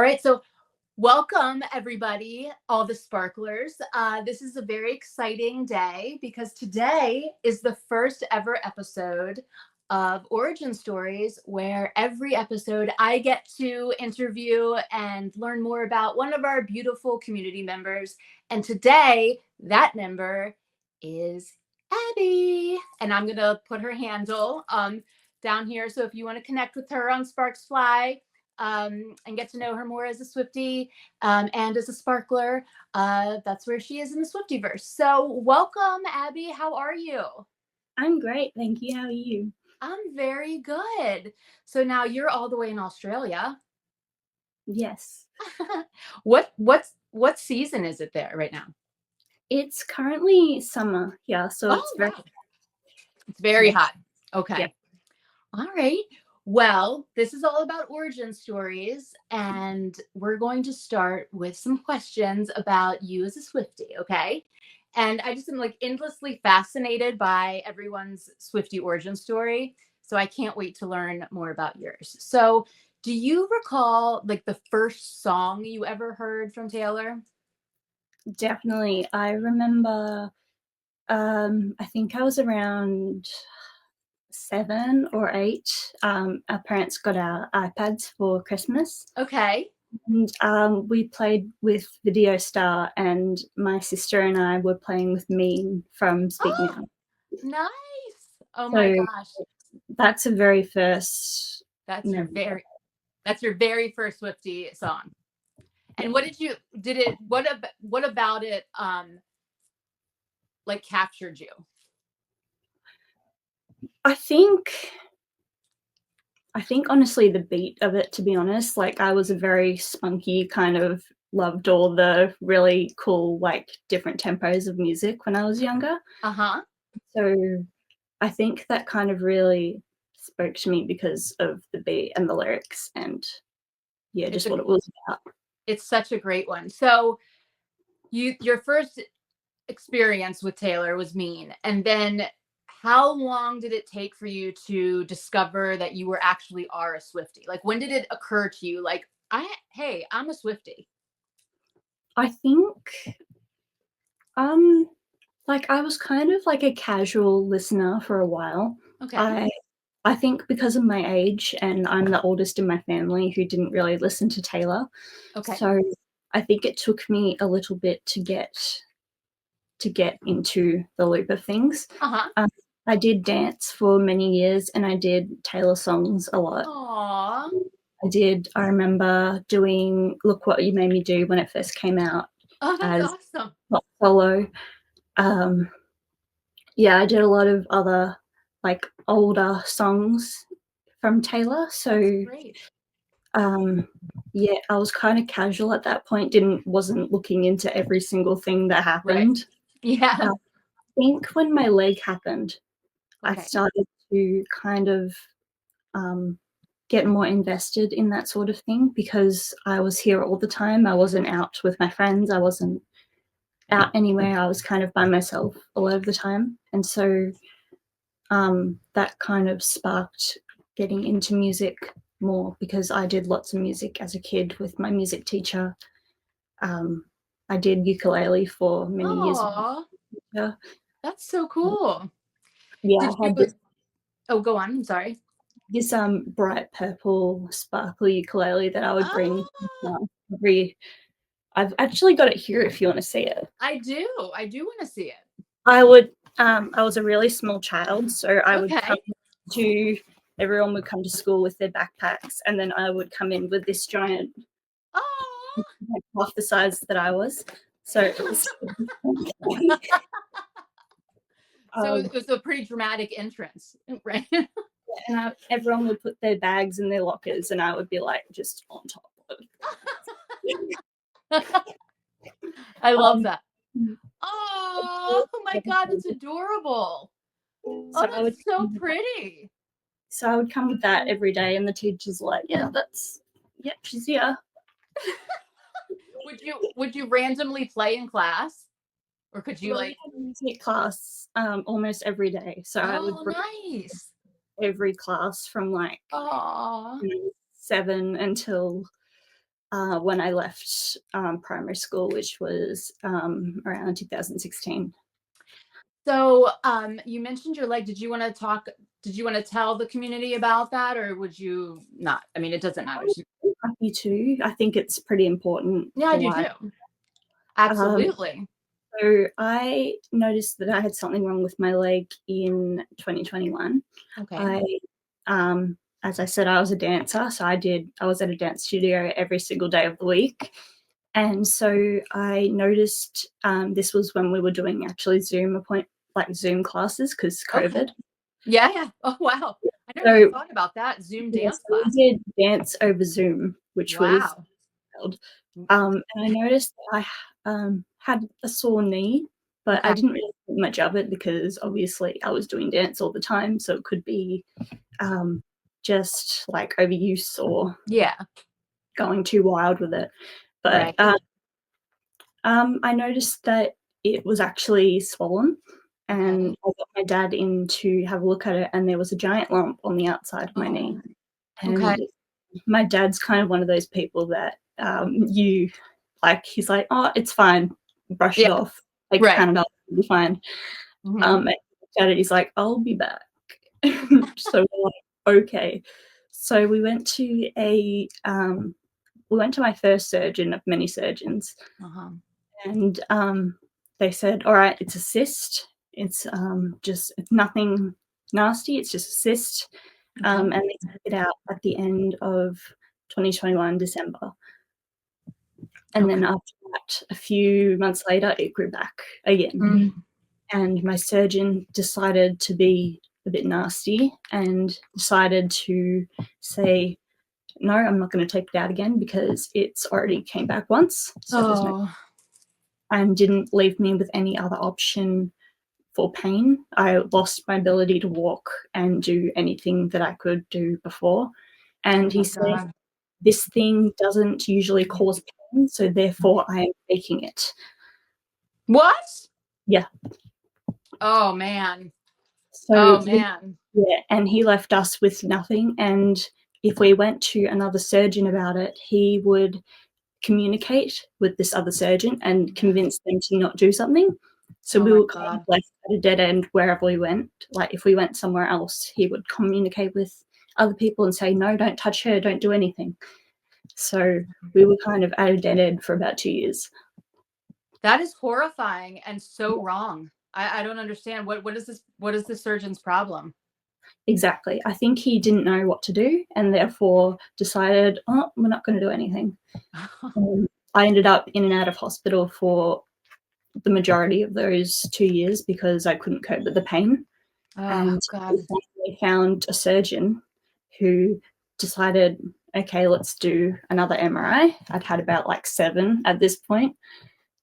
right, so welcome everybody, all the sparklers. This is a very exciting day because today is the first ever episode of Origin Stories, where every episode I get to interview and learn more about one of our beautiful community members. And today, that member is Abby. And I'm going to put her handle down here. So if you want to connect with her on Sparkx Fly, and get to know her more as a Swiftie and as a sparkler, that's where she is in the Swiftyverse. So welcome, Abby. How are you? I'm great, thank you. How are you? I'm very good. So now you're all the way in Australia. Yes. What season is it there right now? It's currently summer here, so Oh, it's wow. It's very yeah. hot. Okay. Yeah. All right. Well, this is all about origin stories, and we're going to start with some questions about you as a Swiftie, okay? And I just am like endlessly fascinated by everyone's Swiftie origin story, so I can't wait to learn more about yours. So, do you recall like the first song you ever heard from Taylor? Definitely. I remember I think I was around 7 or 8. Our parents got our iPads for Christmas. Okay. And we played with Video Star, and my sister and I were playing with Mean from Speak Oh, Now. nice. Oh my So gosh. that's a very first That's your memory. very that's your very first Swiftie song. And what did it what about it like captured you? I think honestly the beat of it, to be honest, like I was a very spunky kind of loved all the really cool, like different tempos of music when I was younger. Uh-huh. So I think that kind of really spoke to me because of the beat and the lyrics and yeah, It's just a what it was about. it's such a great one. So your first experience with Taylor was Mean. And then how long did it take for you to discover that you were actually are a Swiftie? Like when did it occur to you like hey, I'm a Swiftie? I think um like I was kind of like a casual listener for a while. Okay. I I think because of my age, and I'm the oldest in my family who didn't really listen to Taylor, Okay. so I think it took me a little bit to get into the loop of things. Uh-huh. Um, I did dance for many years, and I did Taylor songs a lot. Aw. I remember doing "Look What You Made Me Do" when it first came out Oh, that's as awesome. pop solo. Yeah, I did a lot of other, like, older songs from Taylor, That's so, great. yeah, I was kinda casual at that point, wasn't looking into every single thing that Right. happened. Yeah. I think when my leg happened, I Okay. started to kind of, get more invested in that sort of thing because I was here all the time, I wasn't out with my friends, I wasn't out anywhere, I was kind of by myself a lot of the time, and so that kind of sparked getting into music more because I did lots of music as a kid with my music teacher. Um, I did ukulele for many years. Oh, Yeah, that's so cool. yeah, Did I you had this Oh, go on. I'm sorry. bright purple sparkly ukulele that I would bring. Oh, Every I've actually got it here if you want to see it. I do. I do want to see it. I would. I was a really small child, so I would come Okay. to. Everyone would come to school with their backpacks, and then I would come in with this giant, Oh. like, half the size that I was. So it was. So um, it was a pretty dramatic entrance, right? and everyone would put their bags in their lockers, and I would be like just on top of. I love Um, that. Oh my God, it's adorable. so Oh, I would that's so pretty. come with that every day, and the teacher's like, "Yeah, yep, she's here." Would you randomly play in class? Or could you Well, like we had music class almost every day, so I would oh bring nice. every class from like Oh. 7 until when I left primary school, which was around 2016. So, you mentioned your leg. Did you want to talk? Did you want to tell the community about that, or would you not? I mean, it doesn't I matter. would be happy to. I think it's pretty important Yeah, I for do why. too. Um, Absolutely. so I noticed that I had something wrong with my leg in 2021. Okay. I, as I said, I was a dancer, so I was at a dance studio every single day of the week. And so I noticed this was when we were doing actually Zoom classes because Okay. COVID. Yeah, yeah. Oh, wow. I never even So thought about that. Zoom yeah, dance so we class. did dance over Zoom, which was Wow. wild. And I noticed that I had a sore knee, but I Okay. didn't really think much of it because obviously I was doing dance all the time, so it could be um, just like overuse or Yeah. going too wild with it. But Right. I noticed that it was actually swollen, Okay. and I got my dad in to have a look at it, and there was a giant lump on the outside of my knee. Oh, okay. And my dad's kind of one of those people that you like, he's like, oh, it's fine, brush Yeah. it off, take Right. Panadol, it'll be fine. Hmm. And he looked at it, he's like, I'll be back. So we're like, okay. So we went to my first surgeon of many surgeons, Uh-huh. and they said, all right, it's a cyst. It's nothing nasty. It's just a cyst. Okay. And they took it out at the end of 2021 December. And Okay. then after that, a few months later, it grew back again. Mm. And my surgeon decided to be a bit nasty and decided to say, no, I'm not going to take it out again because it's already came back once. So there's no, Oh, and didn't leave me with any other option for pain. I lost my ability to walk and do anything that I could do before. oh And he my said, God. this thing doesn't usually cause pain, so therefore I am taking it. What? Yeah. Oh man. So Oh man. yeah, and he left us with nothing. And if we went to another surgeon about it, he would communicate with this other surgeon and convince them to not do something. So Oh we my were kind of God. left at a dead end wherever we went. Like if we went somewhere else, he would communicate with other people and say, no, don't touch her, don't do anything. So we were kind of at a dead end for about 2 years. That is horrifying and so wrong. I don't understand. What is this? What is the surgeon's problem? Exactly. I think he didn't know what to do and therefore decided, oh, we're not going to do anything. I ended up in and out of hospital for the majority of those 2 years because I couldn't cope with the pain. Oh And we God. finally found a surgeon who decided, okay, let's do another MRI. I'd had about like 7 at this point.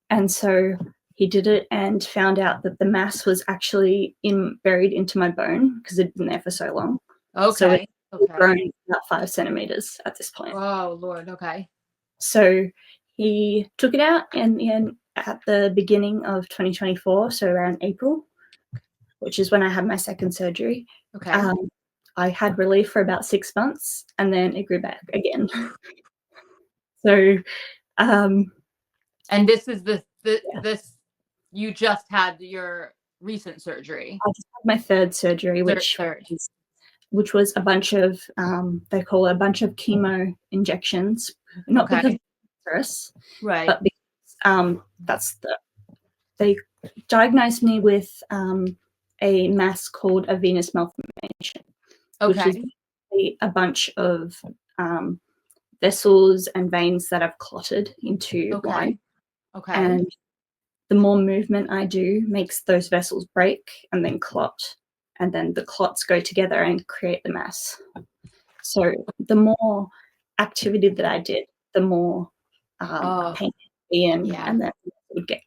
And so he did it and found out that the mass was actually buried into my bone because it'd been there for so long. So it Okay. had Okay. grown about 5 centimeters at this point. Oh Lord. Okay. So he took it out and at the beginning of 2024, so around April, which is when I had my second surgery. Okay. Um, I had relief for about 6 months and then it grew back again. So, um, And this is the yeah, this you just had your recent surgery. I just had my third surgery, Third. which was a bunch of they call it a bunch of chemo injections, not because Okay. of cancerous, Right. but because they diagnosed me with a mass called a venous malformation, which is Okay. a bunch of um, vessels and veins that have clotted into line. Okay. Okay. And the more movement I do makes those vessels break and then clot. And then the clots go together and create the mass. So the more activity that I did, the more Oh pain it would be in, yeah. and then it would get.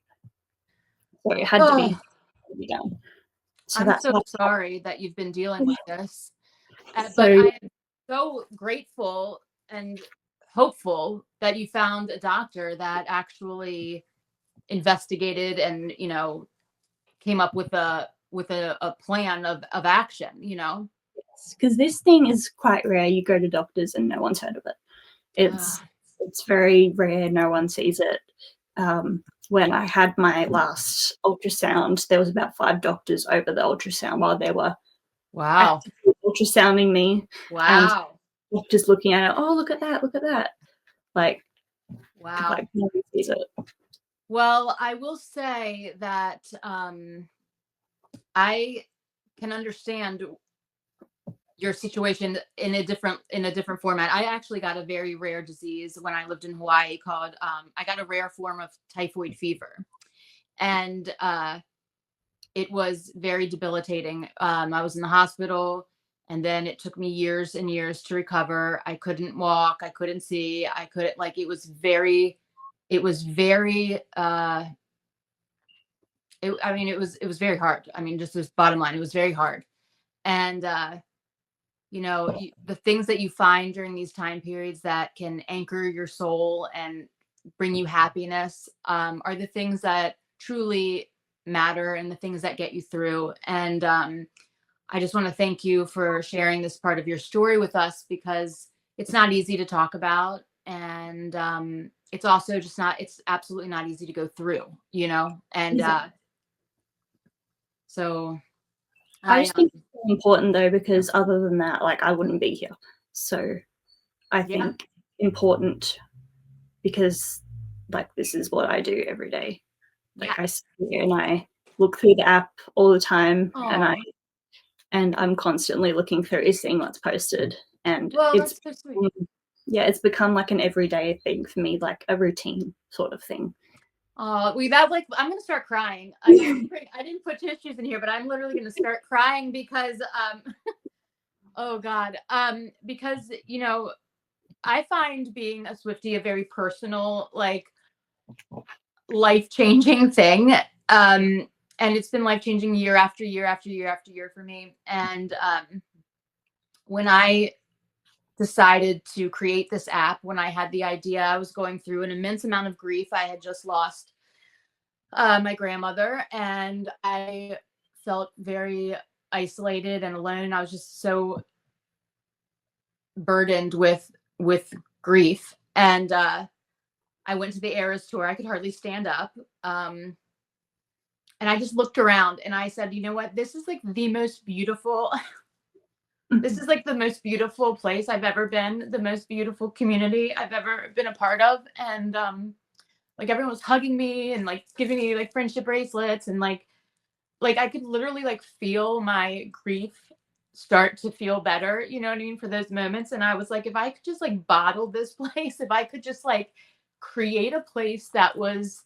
So it had Oh, to be done. So I'm that's so why. sorry that you've been dealing with this. But So I am so grateful and hopeful that you found a doctor that actually investigated and came up with a plan of action. because this thing is quite rare. You go to doctors and no one's heard of it. It's Ah, It's very rare. No one sees it. When I had my last ultrasound, there was about 5 doctors over the ultrasound while they were Wow. actively ultrasounding me, and Wow. doctors looking at it, "Oh, look at that, look at that." Like Wow. no one sees it. Well, I will say that I can understand your situation in a different format. I actually got a very rare disease when I lived in Hawaii called I got a rare form of typhoid fever. And it was very debilitating. I was in the hospital, and then it took me years and years to recover. I couldn't walk, I couldn't see, I couldn't like it was very I mean it was very hard. I mean, just this bottom line, it was very hard. And the things that you find during these time periods that can anchor your soul and bring you happiness are the things that truly matter and the things that get you through. And I just want to thank you for sharing this part of your story with us, because it's not easy to talk about. And it's also just not, it's absolutely not easy to go through, And Exactly. so I I, just think it's so important though, because other than that, like, I wouldn't be here. So I yeah, think important because, like, this is what I do every day. Like, yeah. I sit here and I look through the app all the time, Oh, and I'm constantly looking through, seeing what's posted, and well, that's so sweet. yeah, it's become like an everyday thing for me, like a routine sort of thing. We that like I'm gonna start crying. I didn't put tissues in here, but I'm literally gonna start crying because oh God. Because I find being a Swiftie a very personal, like life-changing thing. And it's been life-changing year after year after year after year for me. And when I decided to create this app, when I had the idea, I was going through an immense amount of grief. I had just lost my grandmother, and I felt very isolated and alone. I was just so burdened with grief, and I went to the Eras tour. I could hardly stand up, and I just looked around and I said, you know what? This is like the most beautiful. This is like the most beautiful place I've ever been. The most beautiful community I've ever been a part of, and like everyone was hugging me and like giving me like friendship bracelets, and like I could literally like feel my grief start to feel better, you know what I mean, for those moments. And I was like, if I could just like bottle this place, if I could just like create a place that was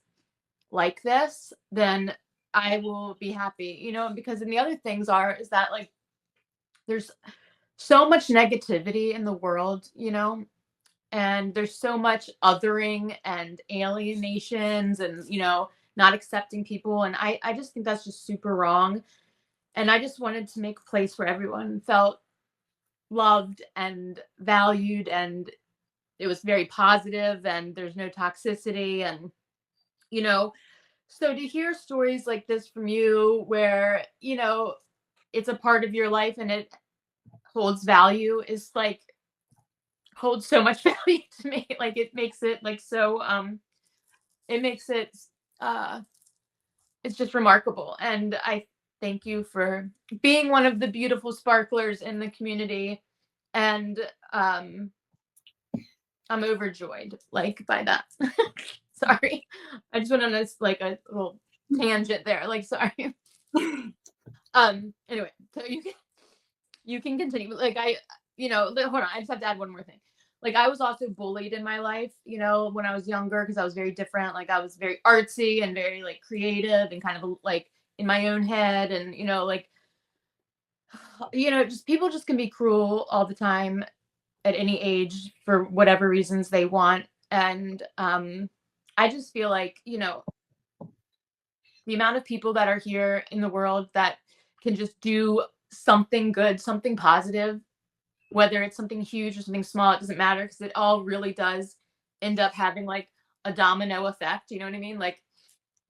like this, then I will be happy, because then the other things is that like there's so much negativity in the world, and there's so much othering and alienations and, not accepting people. And I just think that's just super wrong. And I just wanted to make a place where everyone felt loved and valued, and it was very positive, and there's no toxicity. And you know so to hear stories like this from you, where it's a part of your life and it holds value, is like holds so much value to me. Like it makes it like so it makes it uh it's just remarkable. And I thank you for being one of the beautiful sparklers in the community. And um, I'm overjoyed, like, by that. Sorry, I just went on this like a little tangent there. Like, sorry. Anyway, so you can continue. Like, hold on. I just have to add one more thing. Like, I was also bullied in my life, when I was younger, because I was very different. Like, I was very artsy and very like creative and kind of like in my own head, and like just people just can be cruel all the time at any age for whatever reasons they want. And I just feel like, the amount of people that are here in the world that can just do something good, something positive, whether it's something huge or something small, it doesn't matter, because it all really does end up having like a domino effect. You know what I mean? Like,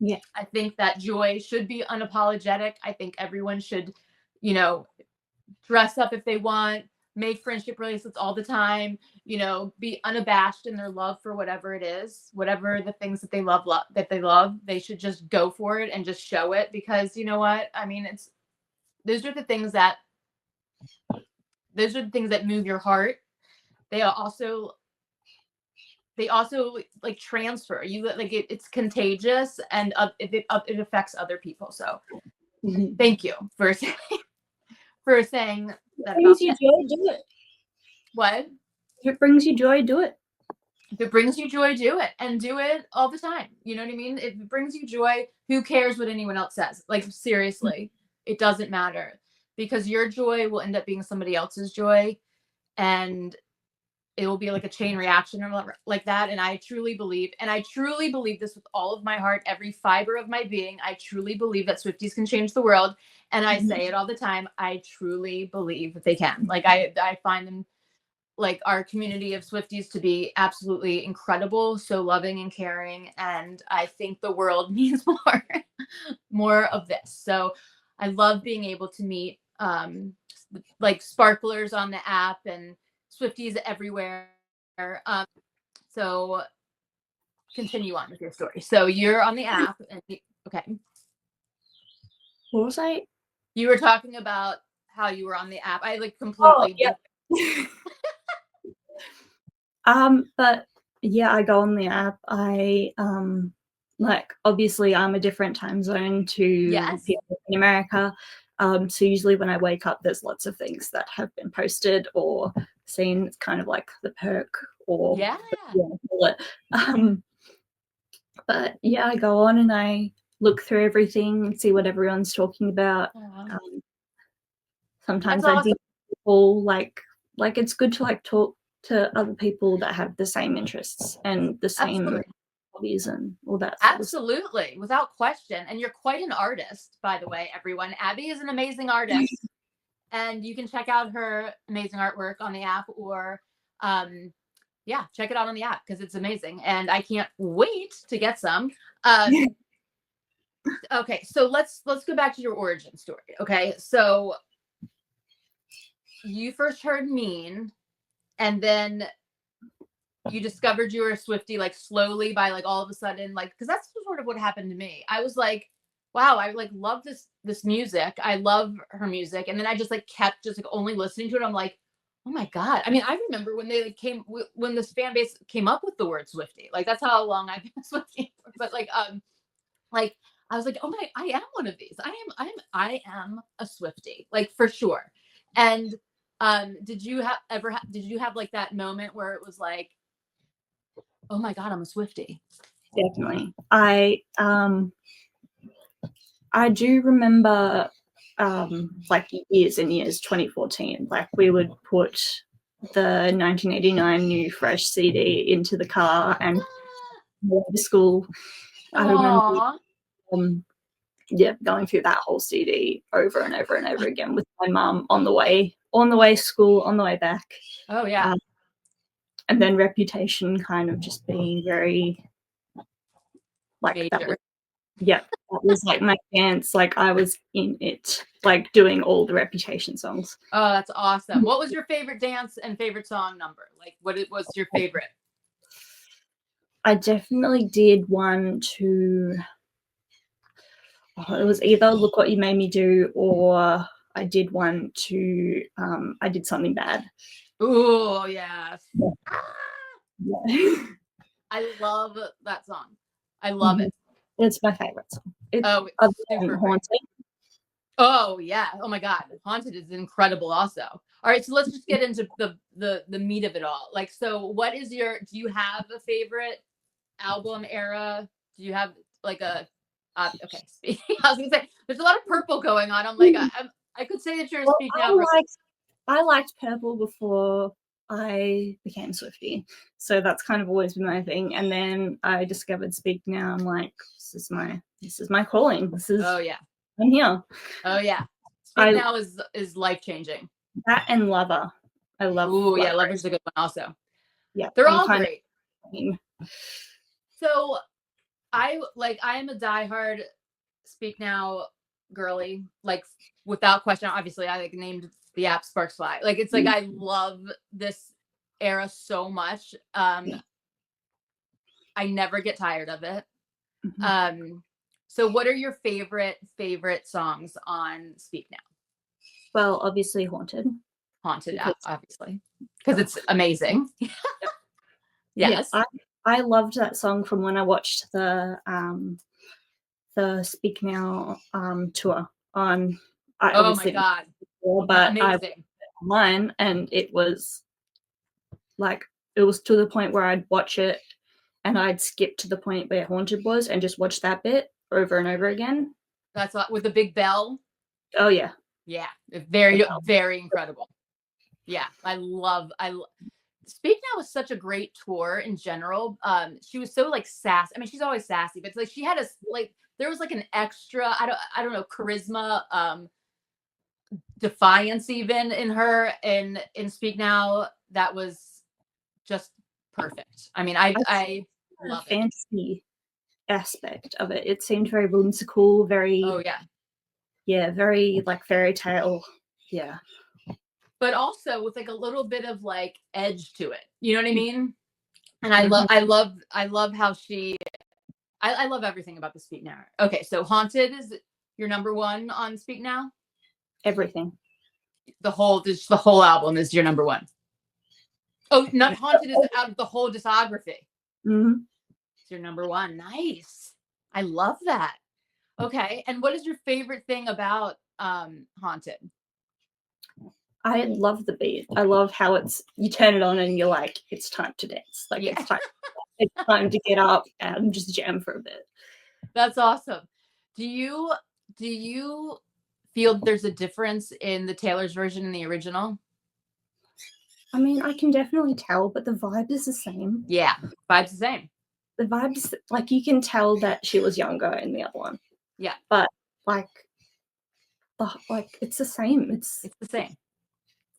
Yeah. I think that joy should be unapologetic. I think everyone should, you know, dress up if they want, make friendship bracelets all the time, you know, be unabashed in their love for whatever it is, whatever the things that they love, they should just go for it and just show it, because you know what? I mean, it's those are the things that move your heart. They also like transfer you, like it's contagious, and it affects other people. So thank you for for saying that about brings you that. joy, do it. What? If it brings you joy, do it. If it brings you joy, do it, and do it all the time. You know what I mean? If it brings you joy, who cares what anyone else says? Like, seriously, it doesn't matter, because your joy will end up being somebody else's joy, and it will be like a chain reaction or like that. And I truly believe this with all of my heart, every fiber of my being. I truly believe that Swifties can change the world. And I say it all the time. I truly believe that they can. Like, I find them, like, our community of Swifties, to be absolutely incredible, so loving and caring. And I think the world needs more of this. So I love being able to meet like sparklers on the app and Swifties everywhere. So continue on with your story. So you're on the app, and okay. What was I? You were talking about how you were on the app. I like Oh, completely. yeah. But yeah, I go on the app. I like, obviously I'm a different time zone to Yes. people in America. So usually when I wake up, there's lots of things that have been posted or seen. It's kind of like the perk, or Yeah. whatever you want to call it. But yeah, I go on and I look through everything and see what everyone's talking about. Sometimes That's I awesome. think people like it's good to like talk to other people that have the same interests and the same Absolutely. hobbies and all that sort of stuff. Absolutely, without question. And you're quite an artist, by the way, everyone. Abby is an amazing artist, and you can check out her amazing artwork on the app, or yeah, check it out on the app, because it's amazing, and I can't wait to get some. Okay, so let's go back to your origin story. Okay, so you first heard Mean, and then you discovered you were a Swiftie, like, slowly, by like all of a sudden, like, because that's sort of what happened to me. I was like, wow, I like love this music. I love her music, and then I just like kept just like only listening to it. I'm like, oh my god. I mean, I remember when they like when this fan base came up with the word Swiftie. Like, that's how long I've been a Swiftie. But like I was like, oh my, I am one of these. I am a Swiftie, like, for sure. And did you have like that moment where it was like, oh my god, I'm a Swiftie? Definitely. I do remember like years and years, 2014, like we would put the 1989 New Fresh CD into the car and go to school. I remember going through that whole CD over and over and over again with my mum on the way to school, on the way back. Oh yeah. And then Reputation kind of just being very like Major. that was like my dance. Like, I was in it, like doing all the Reputation songs. Oh, that's awesome. What was your favorite dance and favorite song number? Like, what was your favorite? I definitely did one to, it was either Look What You Made Me Do, or I did one to I Did Something Bad. Oh yes. Yeah. I love that song. I love it. It's my favorite song. It's super Haunted. Oh yeah. Oh my god. Haunted is incredible also. All right, so let's just get into the meat of it all. Like, so what is do you have a favorite album era? Do you have like a okay, Speak. I was gonna say there's a lot of purple going on. I'm like, I could say that you're a Speak Now. I liked purple before I became Swiftie, so that's kind of always been my thing. And then I discovered Speak Now. I'm like, this is my calling. This is, oh yeah, I'm here. Oh yeah, Speak Now is life changing. That and Lover. I love. Ooh yeah, Lover's a good one also. Yeah, they're all great. Of, so I am a diehard Speak Now girly, like, without question. Obviously, I like named the app Sparkx Fly. Like, it's like, I love this era so much. I never get tired of it. Mhm. So what are your favorite songs on Speak Now? Well, obviously Haunted Haunted, because obviously, because oh, it's amazing. yeah, Yes. I loved that song from when I watched the Speak Now tour on. I Oh my obviously didn't God. before, but I watched Amazing. it online, and it was like it was to the point where I'd watch it and I'd skip to the point where Haunted was and just watch that bit over and over again. That's what, with the big bell. Oh yeah, Yeah. the Very, bell. very incredible. Yeah. Speak Now was such a great tour in general. She was so like sassy. I mean, she's always sassy, but it's like she had a like there was like an extra, I don't know, charisma, defiance even in her in Speak Now that was just perfect. I mean, I I the love it. fantasy aspect of it. It seemed very whimsical, Oh very yeah. yeah, very like fairy tale. Yeah. But also with like a little bit of like edge to it. You know what I mean? And Mhm. I love how I love everything about the Speak Now. Okay, so Haunted is your number one on Speak Now. Everything. The whole album is your number one. Oh, not Yeah. Haunted is out of the whole discography. Mhm. It's your number one. Nice. I love that. Okay, and what is your favorite thing about Haunted? I love the beat. I love how it's you turn it on and you're like, it's time to dance. Like Yeah, it's time to get up and just jam for a bit. that's awesome. Do you feel there's a difference in the Taylor's version and the original? I mean, I can definitely tell, but the vibe is the same. Yeah, vibe's the same. The vibes like you can tell that she was younger in the other one. Yeah, But like like it's the same. It's it's the same.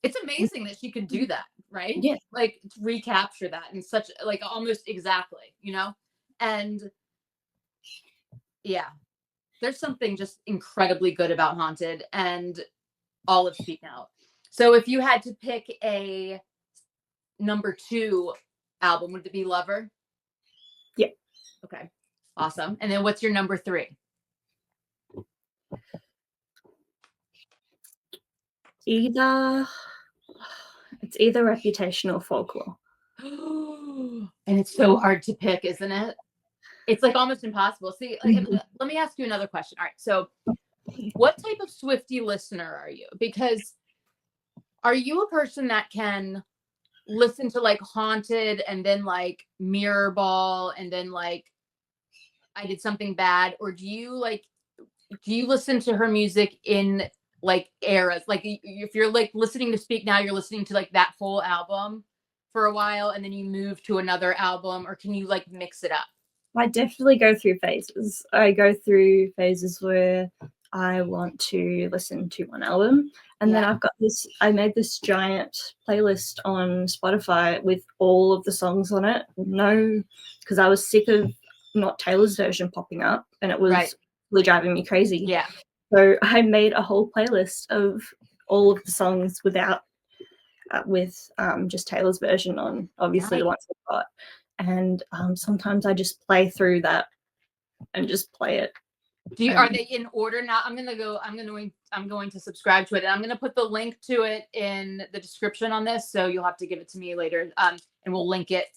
It's amazing that she could do that, right? yeah. Like to recapture that in such like almost exactly, And yeah, there's something just incredibly good about Haunted and all of Speak Now. So if you had to pick a number two album, would it be Lover? Yeah. Okay. Awesome. And then what's your number three? Either it's either Reputation or Folklore. And it's so hard to pick, isn't it? It's like almost impossible. See, like, Mhm. let me ask you another question. All right. So, what type of Swiftie listener are you? Because are you a person that can listen to like Haunted and then like Mirror Ball and then like I Did Something Bad? Or do you listen to her music in like eras? Like if you're like listening to Speak Now, you're listening to like that whole album for a while and then you move to another album, or can you like mix it up? I definitely go through phases. I go through phases where I want to listen to one album, and then Yeah. I've got this. I made this giant playlist on Spotify with all of the songs on it. No, because I was sick of not Taylor's version popping up, and it Right. was really driving me crazy. Yeah. So I made a whole playlist of all of the songs without with just Taylor's version on, obviously Nice. the ones I've got. And sometimes I just play through that and just play it. Are And they in order now? I'm going to subscribe to it, and I'm gonna put the link to it in the description on this. So you'll have to give it to me later. And we'll link it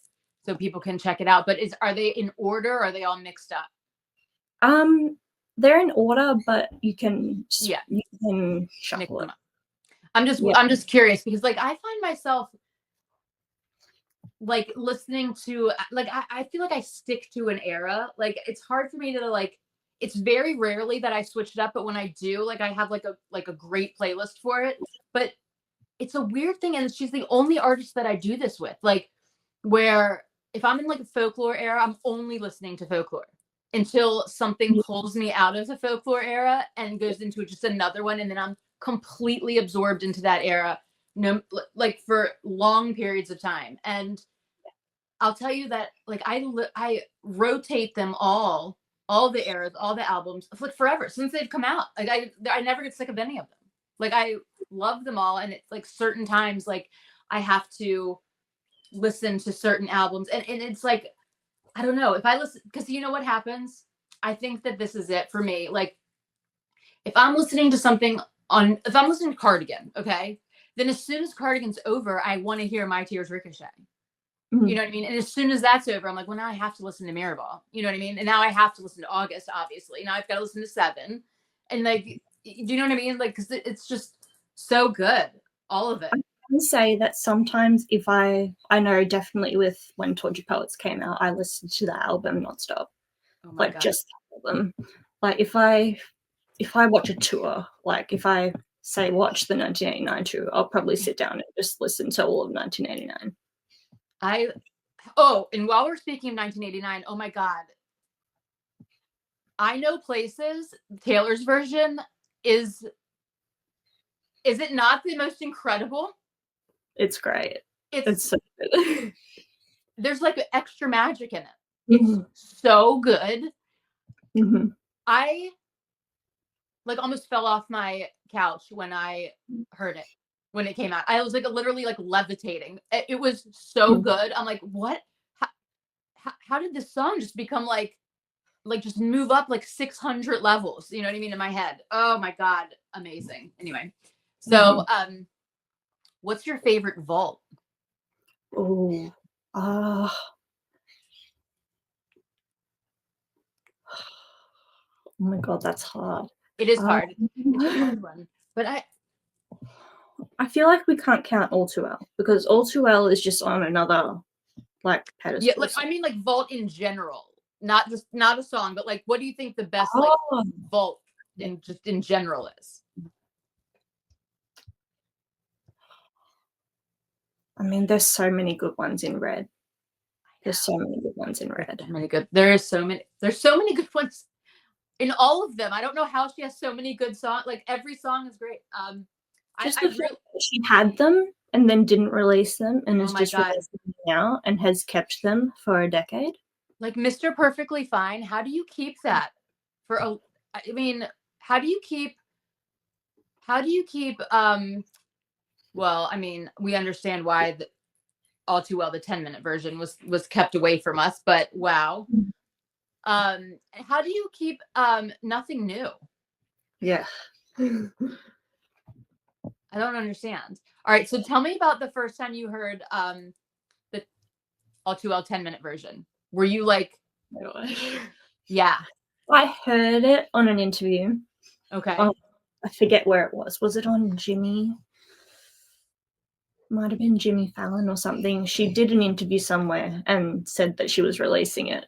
so people can check it out. But are they in order, or are they all mixed up? they're in order, but Yeah, you can mix shuffle them it. up. Yeah. I'm just curious because like I find myself like listening to like I feel like I stick to an era. Like it's hard for me to like it's very rarely that I switch it up, but when I do, like I have like a great playlist for it. But it's a weird thing, and she's the only artist that I do this with. Like where if I'm in like a folklore era, I'm only listening to folklore until something pulls me out of the folklore era and goes into just another one, and then I'm completely absorbed into that era, no, like for long periods of time. And I'll tell you that like I rotate them all the eras, all the albums, like forever since they've come out. Like I never get sick of any of them. Like I love them all, and it's like certain times like I have to listen to certain albums, and it's like I don't know if I listen, because you know what happens. I think that this is it for me. Like if I'm listening to something if I'm listening to Cardigan, okay, then as soon as Cardigan's over, I want to hear My Tears Ricochet. You know what I mean? And as soon as that's over, I'm like, well, now I have to listen to Mirrorball. You know what I mean? And now I have to listen to August, obviously. Now I've got to listen to Seven. And like, do you know what I mean? Like, because it's just so good. All of it. I can say that sometimes if I know definitely with when Torture Poets came out, I listened to that album nonstop. Oh my Like God. just that album. Like if I watch a tour, like if I say watch the 1989 tour, I'll probably sit down and just listen to all of 1989. And while we're speaking of 1989, oh my God. I Know Places, Taylor's version is it not the most incredible? It's great. It's so good. There's like extra magic in it. It's so good. I like almost fell off my couch when I heard it, when it came out. I was like literally like levitating. It was so good. I'm like, what? How did this song just become like just move up like 600 levels? You know what I mean? In my head. Oh my God. Amazing. Anyway. So, what's your favorite vault? Oh my God, that's hard. It is hard. It's a hard one. But I feel like we can't count All Too Well, because All Too Well is just on another like pedestal. Yeah, like I mean like vault in general. Not a song, but like what do you think the best like vault in general is? I mean, there's so many good ones in Red. There's so many good ones in Red. There's so many good ones in all of them. I don't know how she has so many good songs. Like every song is great. She had them and then didn't release them, and is just releasing them now and has kept them for a decade. Like Mr. Perfectly Fine. How do you keep that I mean, how do you keep well, I mean, we understand why All Too Well, the 10-minute version was kept away from us, but wow. How do you keep Nothing New? Yeah. I don't understand. All right, so tell me about the first time you heard the All Too Well 10-minute version. Were you like, yeah? I heard it on an interview. Okay. I forget where it was. Was it on Jimmy? Might have been Jimmy Fallon or something. She did an interview somewhere and said that she was releasing it.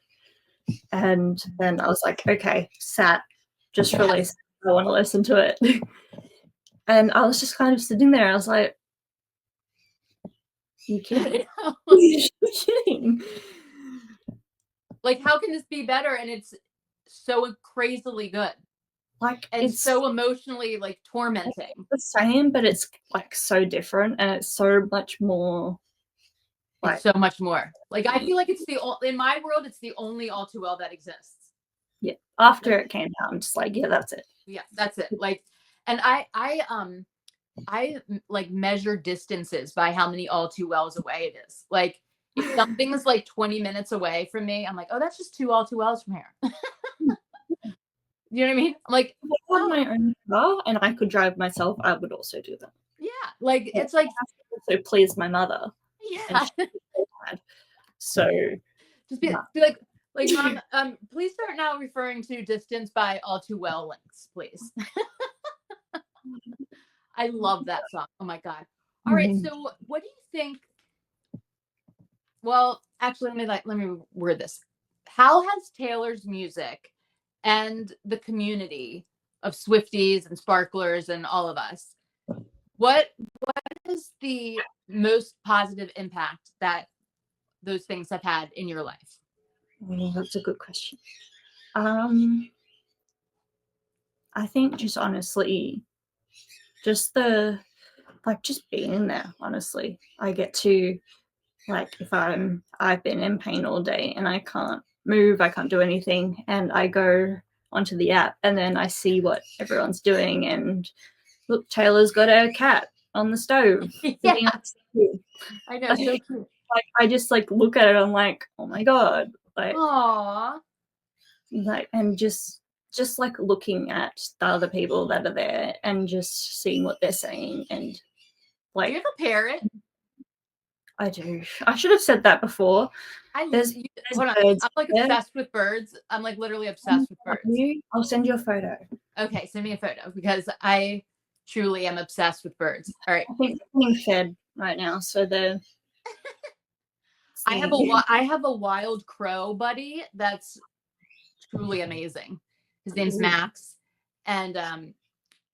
And then I was like, okay, just release it. I want to listen to it. And I was just kind of sitting there. I was like, you kidding? You're kidding. Like, how can this be better? And it's so crazily good. Like, it's so emotionally like tormenting. It's the same, but it's like so different, and it's so much more. Like, it's so much more. Like I feel like it's in my world, it's the only All Too Well that exists. Yeah. After it came out, I'm just like, yeah, that's it. Yeah, that's it. Like, and I like measure distances by how many All Too Wells away it is. Like if something is like 20 minutes away from me, I'm like, oh, that's just 2 All Too Wells from here. You know what I mean? I'm like, if I had my own car and I could drive myself, I would also do that. Yeah, like it's like I have to also please my mother. Yeah. So just be like, Mom, please start now referring to distance by All Too Well links, please. I love that song. Oh my God. All right. So what do you think? Well, actually, let me word this. How has Taylor's music and the community of Swifties and sparklers and all of us, what is the most positive impact that those things have had in your life? That's a good question. I think just honestly, just just being there, honestly. I get to, like, if I've been in pain all day and I can't move, I can't do anything, and I go onto the app and then I see what everyone's doing, and look, Taylor's got her cat on the stove. Yeah, Sitting outside. I know, so cute. Like, I just like look at it, I'm like, oh my God. Aww. And just like looking at the other people that are there and just seeing what they're saying. And Do like, you have a parrot? I do. I should have said that before. There's Hold on. birds I'm like there. obsessed with birds. I'm like literally obsessed with birds. I'll send you a photo. Okay, send me a photo because I truly am obsessed with birds. All right. I think they're being fed right now, so they're. I have a wild crow buddy that's truly amazing. His name's Max, and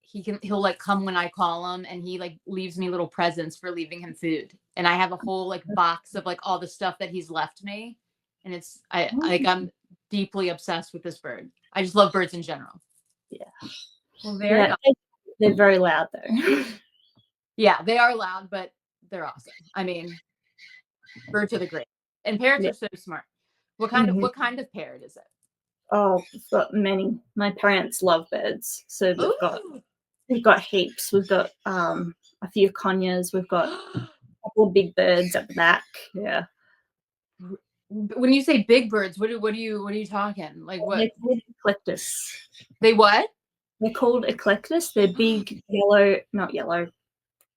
he'll like come when I call him, and he like leaves me little presents for leaving him food. And I have a whole like box of like all the stuff that he's left me, and I'm deeply obsessed with this bird. I just love birds in general. Yeah. Well, they're very loud though. Yeah, they are loud, but they're awesome. I mean, birds are the great, and parrots are so smart. What kind of parrot is it? Oh, we've got many. My parents love birds, so we've got heaps. We've got a few conures. We've got a couple of big birds at the back. Yeah. When you say big birds, what are you talking? Like what? They're called eclectus. They what? They're called eclectus. They're big not yellow,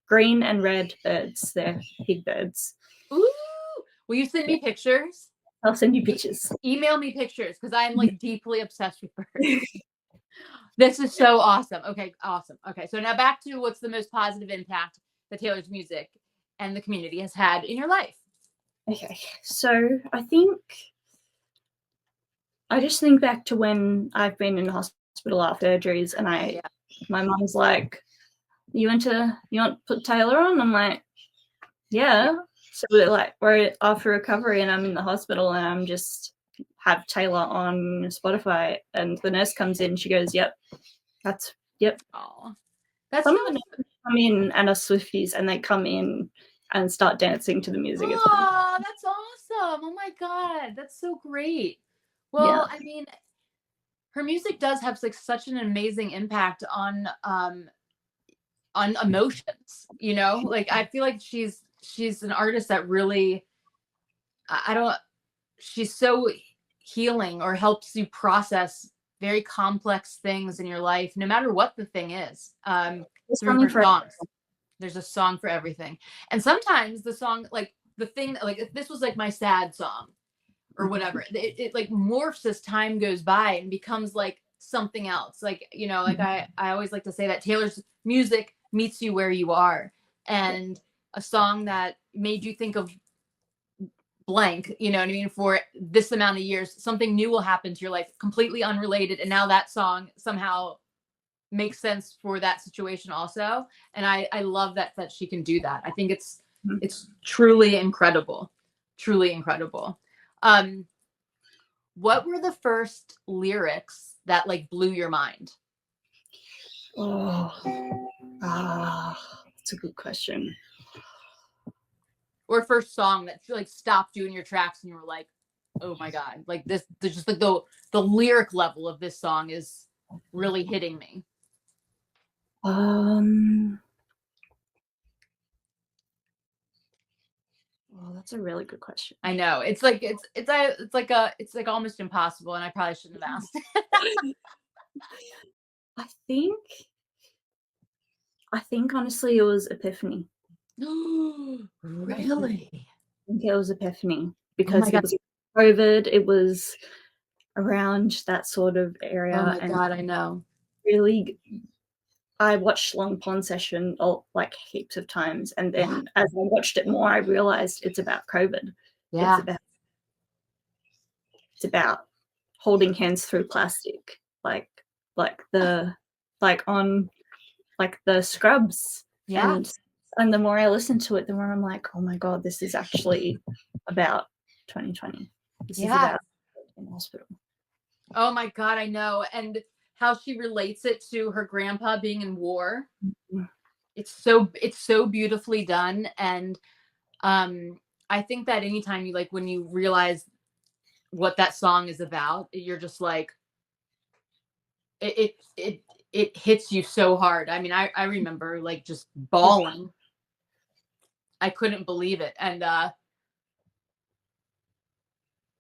green and red birds. They're big birds. Ooh! Will you send me pictures? I'll send you pictures. Email me pictures because I am like deeply obsessed with birds. This is so awesome. Okay, awesome. Okay, so now back to what's the most positive impact that Taylor's music and the community has had in your life. Okay, so I just think back to when I've been in hospital after surgeries, and my mom's like, you want to put Taylor on? I'm like, yeah. So we're after recovery, and I'm in the hospital, and I'm just have Taylor on Spotify, and the nurse comes in, she goes, yep. Oh, that's some of the nurses come in and are Swifties, and they come in and start dancing to the music. Oh, that's awesome. Oh my God, that's so great. Well, I mean, her music does have like such an amazing impact on emotions, you know? Like I feel like she's an artist that really she's so healing, or helps you process very complex things in your life, no matter what the thing is. Through her songs. There's a song for everything. And sometimes the song, like the thing, like if this was like my sad song or whatever, it like morphs as time goes by and becomes like something else. Like, you know, like I always like to say that Taylor's music meets you where you are. And a song that made you think of blank, you know what I mean, for this amount of years, something new will happen to your life, completely unrelated. And now that song somehow makes sense for that situation also. And I love that she can do that. I think it's truly incredible. Truly incredible. What were the first lyrics that like blew your mind? That's a good question. Or first song that like stopped you in your tracks and you were like, oh my God, like this, just like the lyric level of this song is really hitting me. Well, that's a really good question. I know. It's like it's like almost impossible, and I probably shouldn't have asked. I think honestly it was Epiphany. Really? I think it was Epiphany because it was COVID. It was around that sort of area. Oh my God, I know. Really, I watched Long Pond Session like heaps of times, and then as I watched it more, I realized it's about COVID. Yeah. It's about holding hands through plastic, like the Scrubs. Yeah. And the more I listen to it, the more I'm like, oh my God, this is actually about 2020. This is about in hospital. Oh my God, I know. And how she relates it to her grandpa being in war. Mm-hmm. It's so beautifully done. And I think that anytime you when you realize what that song is about, you're just like, it it hits you so hard. I mean, I remember like just bawling. I couldn't believe it. And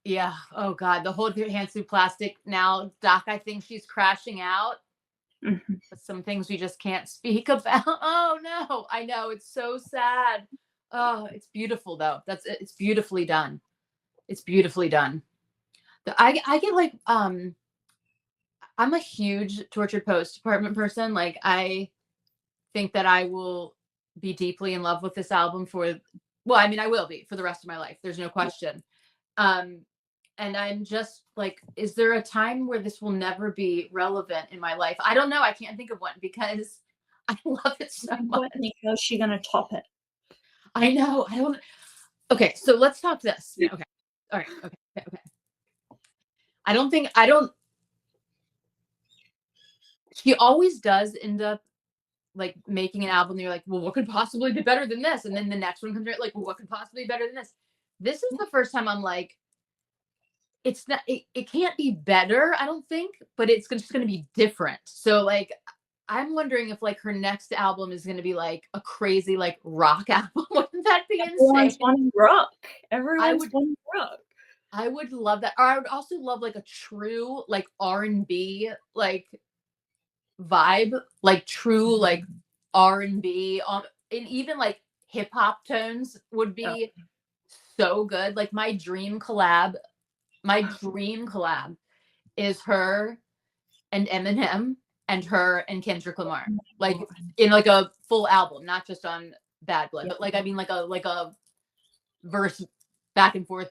yeah, oh God, the whole hands through plastic. Now, Doc, I think she's crashing out. Mhm. Some things we just can't speak about. Oh no, I know, it's so sad. Oh, it's beautiful though. It's beautifully done. It's beautifully done. I get like I'm a huge tortured post department person. Like I think that I will be deeply in love with this album for, well, I mean, I will be for the rest of my life. There's no question. Um, and I'm just like, is there a time where this will never be relevant in my life? I don't know. I can't think of one because I love it so much. How's she gonna top it? I know. I don't. Okay, so let's talk this. No, okay. All right. Okay. Okay. Okay. I don't. She always does end up like making an album. And you're like, well, what could possibly be better than this? And then the next one comes out like, well, what could possibly be better than this? This is the first time I'm like, it's not, it can't be better, I don't think, but it's just going to be different. So like, I'm wondering if like her next album is going to be like a crazy like rock album. Wouldn't that be Everyone's insane? wanting rock. I Everyone's would, wanting rock. I would love that. Or I would also love like a true like R&B like vibe, like true like R&B and even like hip hop tones would Yeah. be so good. Like my dream collab is her and Eminem and her and Kendrick Lamar. Like in like a full album, not just on Bad Blood, but like I mean like a verse back and forth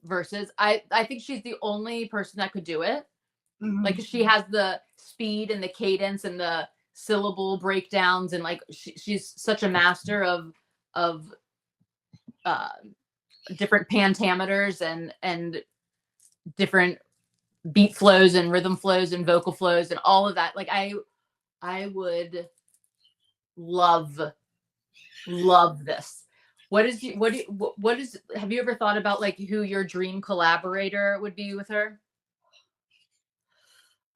verses. I think she's the only person that could do it. Mhm. Like she has the speed and the cadence and the syllable breakdowns and like she's such a master of uh different pentameters and different beat flows and rhythm flows and vocal flows and all of that. Like I would love this. What is have you ever thought about like who your dream collaborator would be with her?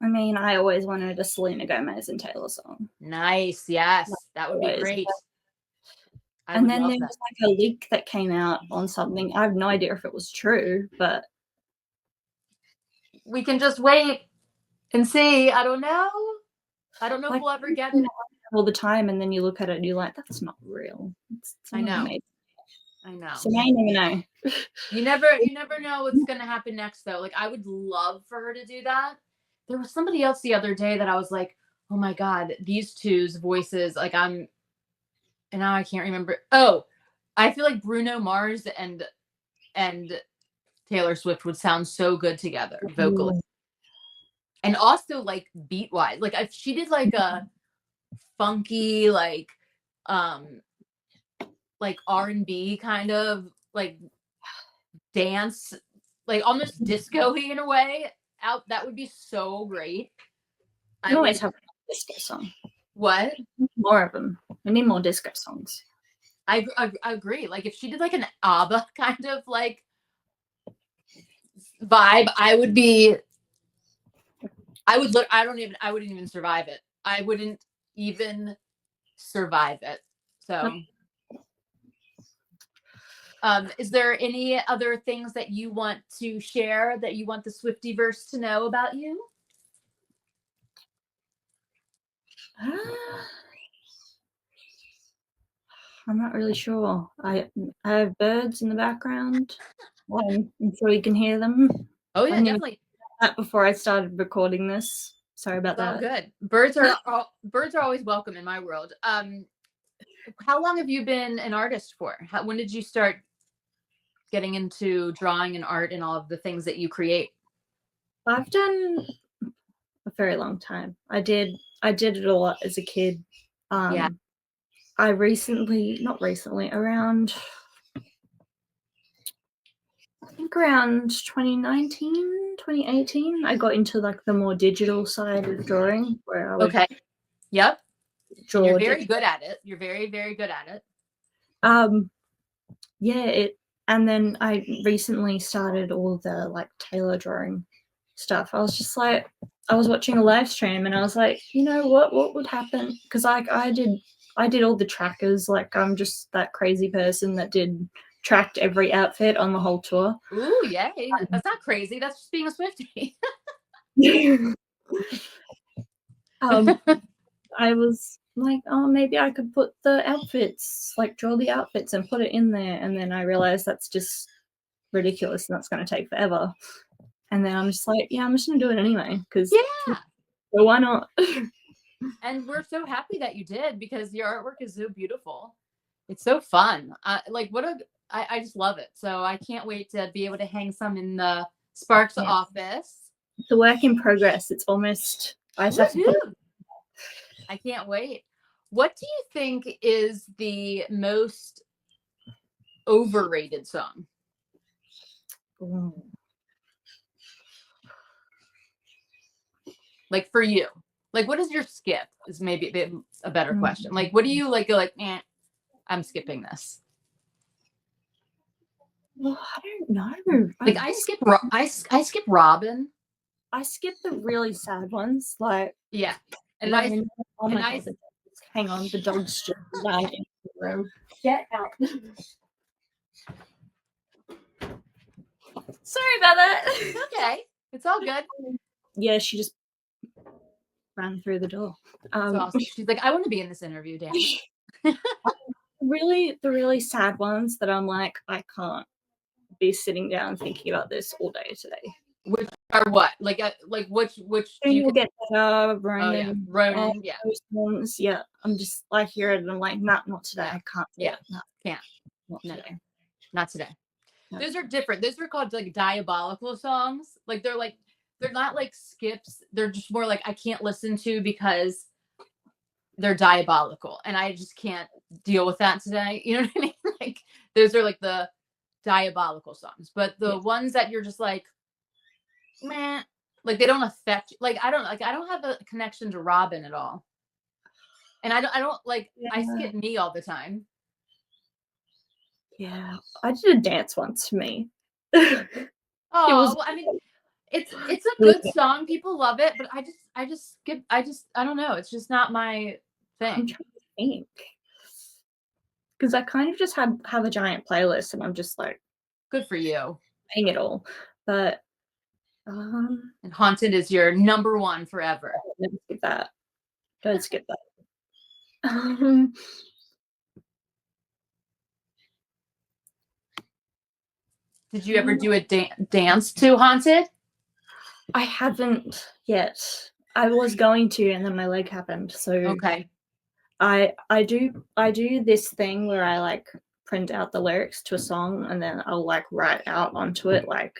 I mean, I always wanted a Selena Gomez and Taylor song. Nice. Yes. That would be Always. great. I And would then love there that. was like a leak that came out on something. I have no idea if it was true, but We can just wait and see. I don't know. I don't know if like we'll ever get it. all the time, and then you look at it and you're like, that's not real. I know. Made. I know. So now you never know. You never know what's gonna happen next though. Like I would love for her to do that. There was somebody else the other day that I was like, oh my God, these two's voices, like and now I can't remember. Oh, I feel like Bruno Mars and Taylor Swift would sound so good together vocally. And also like beat wise. Like if she did like a funky, um like R&B kind of like dance, like almost disco-y in a way out, that would be so great. I I always would. have a disco song. What? More of them. We need more disco songs. I agree. Like if she did like an ABBA kind of like vibe, I would look. I wouldn't even survive it. I wouldn't even survive it. So, is there any other things that you want to share that you want the Swiftyverse to know about you? I'm not really sure. I have birds in the background. I'm sure you can hear them. Oh yeah, definitely. That before I started recording this. Sorry about that. Oh, good. Birds are always welcome in my world. How long have you been an artist for? When did you start getting into drawing and art and all of the things that you create? I've done a very long time. I did it a lot as a kid. Yeah. I not recently, around I think around 2019, 2018, I got into like the more digital side of drawing where I would Okay. Yep. draw. And you're very good at it. You're very, very good at it. Yeah, and then I recently started all the like Taylor drawing stuff. I was just like, I was watching a live stream and I was like, you know what would happen? Because like I did all the trackers. Like I'm just that crazy person that tracked every outfit on the whole tour. Ooh, yay. That's not crazy. That's just being a Swiftie. um, I was like, oh, maybe I could put the outfits, like draw the outfits and put it in there. And then I realized that's just ridiculous and that's going to take forever. And then I'm just like, yeah, I'm just going to do it anyway. Because Yeah. so why not? And we're so happy that you did because your artwork is so beautiful. It's so fun. I just love it. So I can't wait to be able to hang some in the Sparkx office. It's a work in progress. It's almost, I just have to put it. I can't wait. What do you think is the most overrated song? Ooh. Like for you, like what is your skip? Is maybe a better question. Like what do you like? Go like, I'm skipping this. Well, I don't know. Like I skip Robin. I skip the really sad ones. Like yeah, and oh my God, hang on, the dog's just lying in the room. Get out. Sorry about that. Okay, it's all good. Yeah, she just ran through the door. Awesome. She's like, I want to be in this interview, Dan. Really, the really sad ones that I'm like, I can't be sitting down thinking about this all day today. Which are what? Like which do you get better, Ronan? Oh yeah, Ronan. Yeah, those ones. Yeah, I'm just like hear it and I'm like, nah, not today. I can't. Yeah, no, can't. Not today. Not today. No. Those are different. Those are called like diabolical songs. Like they're not like skips. They're just more like I can't listen to because they're diabolical and I just can't deal with that today. You know what I mean? Like those are like the diabolical songs. But the ones that you're just like, meh, like they don't affect you. Like I don't have a connection to Robin at all. And I don't like I skip me all the time. Yeah, I did a dance once for me. Oh, well, I mean, it's a good song. People love it, but I just skip. I don't know. It's just not my thing. I'm trying to think because I kind of just have a giant playlist, and I'm just like, good for you, playing it all. But and Haunted is your number one forever. Don't skip that. Don't skip that. Did you ever do a dance to Haunted? I haven't yet. I was going to, and then my leg happened. So okay. I do this thing where I like print out the lyrics to a song, and then I'll like write out onto it like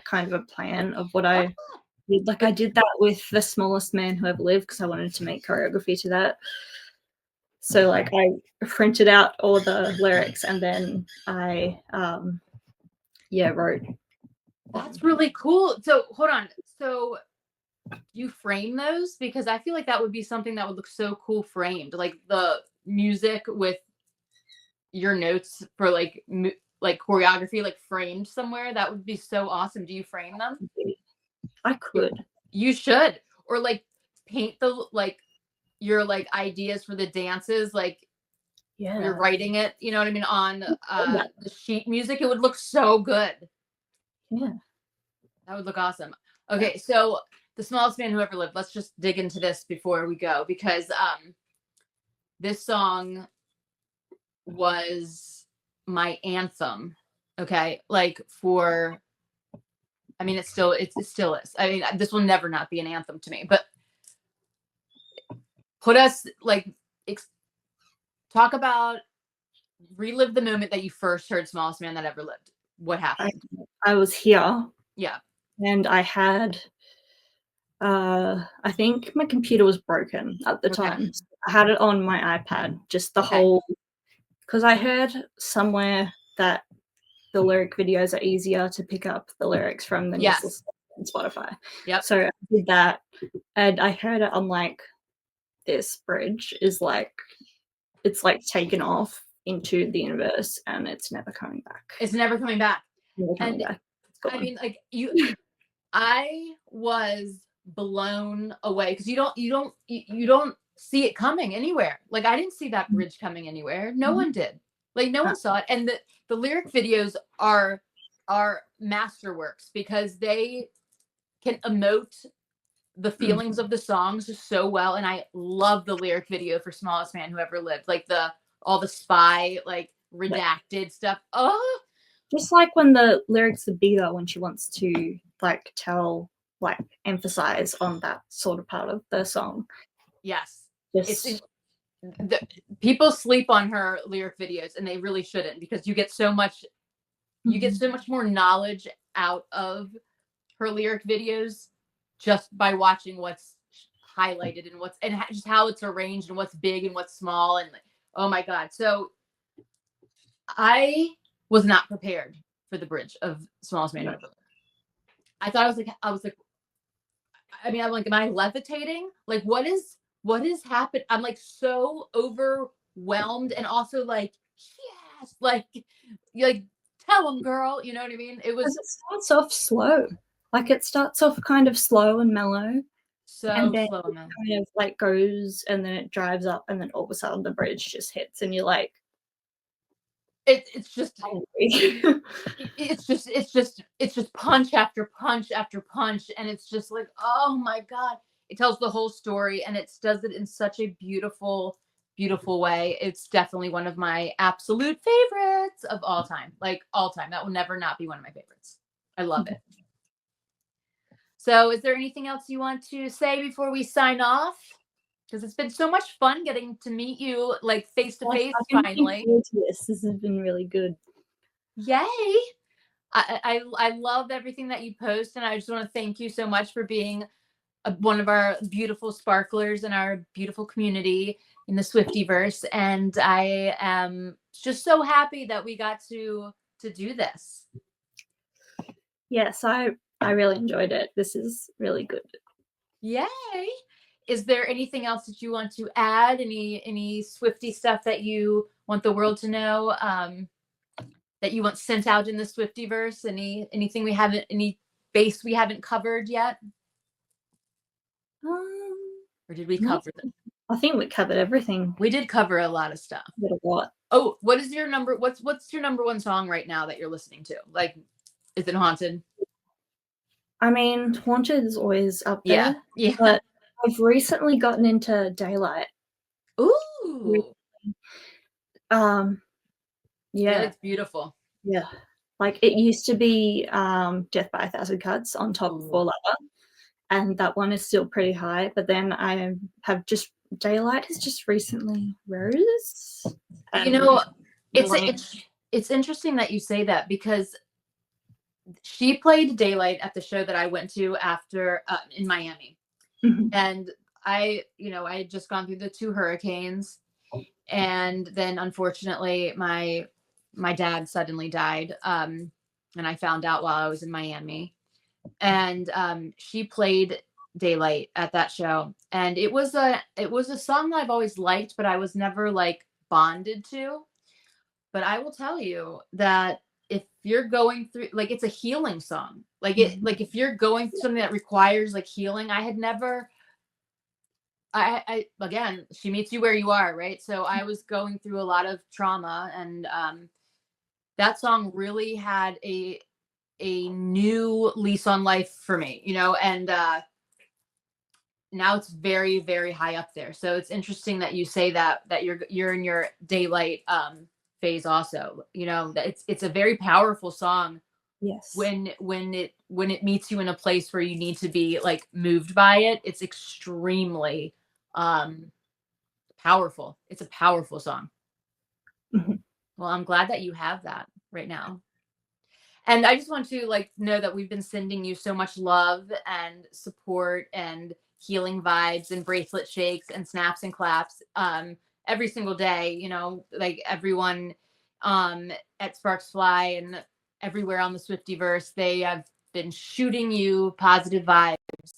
kind of a plan of what I did. Like I did that with The Smallest Man Who Ever Lived because I wanted to make choreography to that. So like I printed out all the lyrics and then I wrote. That's really cool. So hold on. So you frame those? Because I feel like that would be something that would look so cool framed. Like the music with your notes for like choreography like framed somewhere. That would be so awesome. Do you frame them? I could. You should. Or like paint the like your like ideas for the dances like you're writing it, you know what I mean, on the sheet music. It would look so good. Yeah. That would look awesome. Okay, so The Smallest Man Who Ever Lived. Let's just dig into this before we go because this song was my anthem. Okay, like for, I mean, it still is. I mean, this will never not be an anthem to me. But put us like talk about relive the moment that you first heard "Smallest Man That Ever Lived." What happened? I was here. Yeah, and I had. I think my computer was broken at the time. So I had it on my iPad, just the whole, because I heard somewhere that the lyric videos are easier to pick up the lyrics from than just listen on Spotify. Yep. So I did that, and I heard it. I'm like, this bridge is like, it's like taken off into the universe, and it's never coming back. It's never coming back. I mean, like I was blown away because you don't see it coming anywhere. Like I didn't see that bridge coming anywhere. No one did. Like no one saw it. And the lyric videos are masterworks because they can emote the feelings of the songs so well. And I love the lyric video for Smallest Man Who Ever Lived. Like all the spy, like redacted stuff. Oh, Just like when the lyrics are bigger when she wants to like emphasize on that sort of part of the song. yes. Just People sleep on her lyric videos and they really shouldn't because you get so much more knowledge out of her lyric videos just by watching what's highlighted and just how it's arranged and what's big and what's small. And oh my God. So I was not prepared for the bridge of Smallest Man Ever Lived. I thought I was like, I mean, I'm like, am I levitating? Like, what is happened? I'm like so overwhelmed and also like, yes, like tell them, girl. You know what I mean? It starts off slow. Like it starts off kind of slow and mellow. So and then slow, man. Kind of like goes and then it drives up and then all of a sudden the bridge just hits and you're like, it's just punch after punch after punch, and it's just like, oh my God. It tells the whole story and it does it in such a beautiful, beautiful way. It's definitely one of my absolute favorites of all time. Like all time. That will never not be one of my favorites. I love it. So is there anything else you want to say before we sign off? Because it's been so much fun getting to meet you like face to face finally. This has been really good. Yay. I love everything that you post, and I just want to thank you so much for being one of our beautiful sparklers in our beautiful community in the Swiftyverse. And I am just so happy that we got to do this. Yes, I really enjoyed it. This is really good. Yay. Is there anything else that you want to add? Any Swiftie stuff that you want the world to know? That you want sent out in the Swiftyverse? Anything any base we haven't covered yet? Or did we cover them? I think we covered everything. We did cover a lot of stuff. A lot. Oh, what's your number one song right now that you're listening to? Like, is it Haunted? I mean, Haunted is always up there. Yeah. But I've recently gotten into Daylight. Ooh. Yeah. It's beautiful. Yeah. Like it used to be Death by a Thousand Cuts on top of Four Lover. And that one is still pretty high. But then I have Daylight has just recently rose. You know, it's interesting that you say that because she played Daylight at the show that I went to after in Miami. And I had just gone through the 2 hurricanes, and then unfortunately my dad suddenly died, and I found out while I was in Miami. And she played Daylight at that show, and it was a song that I've always liked, but I was never like bonded to. But I will tell you that if you're going through, like, it's a healing song. Like if you're going through something that requires like healing, I had never. I again, she meets you where you are, right? So I was going through a lot of trauma, and that song really had a new lease on life for me, and now it's very, very high up there. So it's interesting that you say that you're in your Daylight phase also. That it's a very powerful song. Yes. When it meets you in a place where you need to be like moved by it, it's extremely powerful. It's a powerful song. Well, I'm glad that you have that right now. And I just want to know that we've been sending you so much love and support and healing vibes and bracelet shakes and snaps and claps every single day. Like everyone at Sparkx Fly and everywhere on the Swiftyverse, they have been shooting you positive vibes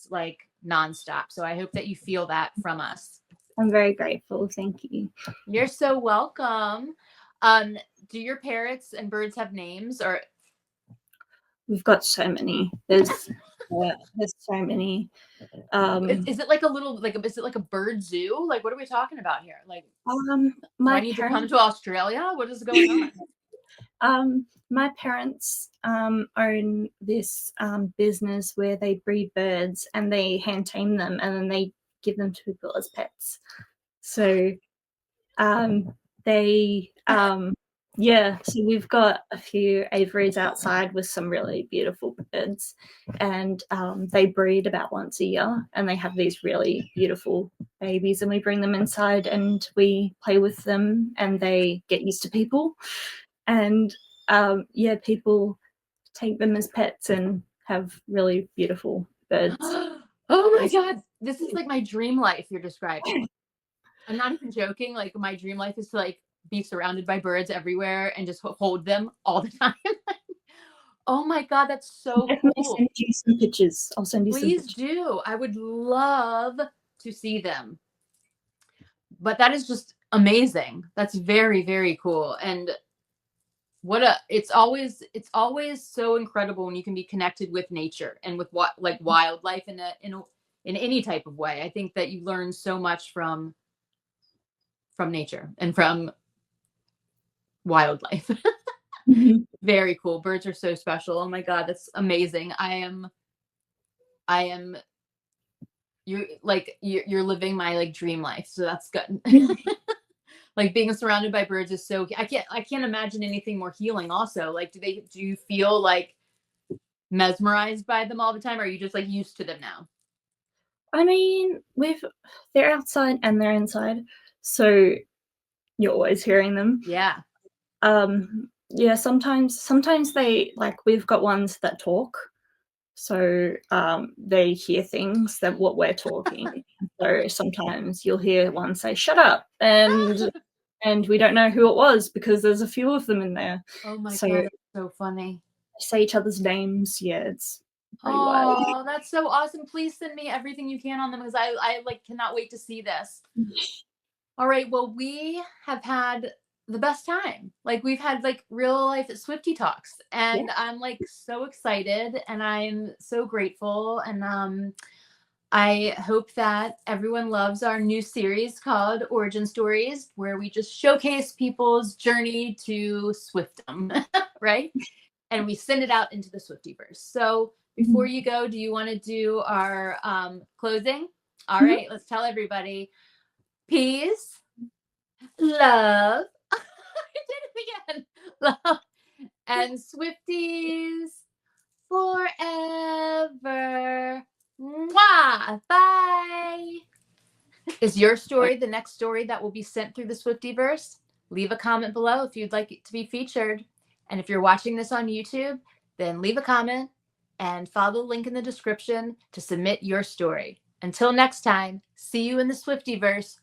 like nonstop. So I hope that you feel that from us. I'm very grateful. Thank you. You're so welcome. Do your parrots and birds have names? Or we've got so many. There's Yeah, there's so many. Is it like a little like is it like a bird zoo? Like what are we talking about here? Like do I My need to come parents to Australia? What is going on? my parents own this business where they breed birds and they hand tame them and then they give them to people as pets. So they yeah, so we've got a few aviaries outside with some really beautiful birds, and they breed about once a year, and they have these really beautiful babies, and we bring them inside and we play with them, and they get used to people, and yeah, people take them as pets and have really beautiful birds. Oh my god, this is like my dream life you're describing. I'm not even joking. Like my dream life is to like be surrounded by birds everywhere and just hold them all the time. Oh my god, that's so Definitely cool. send you some pictures. I'll send you some Please pictures. do. I would love to see them. But that is just amazing. That's very, very cool. And what a it's always so incredible when you can be connected with nature and with what like wildlife in any type of way. I think that you learn so much from nature and from wildlife. Mhm. Very cool. Birds are so special. Oh my god, that's amazing. I am you're living my like dream life. So that's good. Like being surrounded by birds is so I can't imagine anything more healing also. Like do you feel like mesmerized by them all the time or are you just like used to them now? I mean, with they're outside and they're inside, so you're always hearing them. Yeah. Yeah, sometimes they like we've got ones that talk, so they hear things that what we're talking. So sometimes you'll hear one say "shut up," and we don't know who it was because there's a few of them in there. Oh my So god, they that's so funny. say each other's names. Yeah, it's pretty wild. Oh, that's so awesome. Please send me everything you can on them because I like cannot wait to see this. All right. Well, we have had the best time. Like we've had like real life Swifty talks, Yeah. and I'm like so excited, and I'm so grateful, and I hope that everyone loves our new series called Origin Stories, where we just showcase people's journey to Swiftum, right? And we send it out into the Swiftyverse. So before Mhm. you go, do you want to do our closing? All Mhm. right, let's tell everybody peace, love. I did it again. Love and Swifties forever. Mwah! Bye. Is your story the next story that will be sent through the Swiftyverse? Leave a comment below if you'd like it to be featured. And if you're watching this on YouTube, then leave a comment and follow the link in the description to submit your story. Until next time, see you in the Swiftyverse.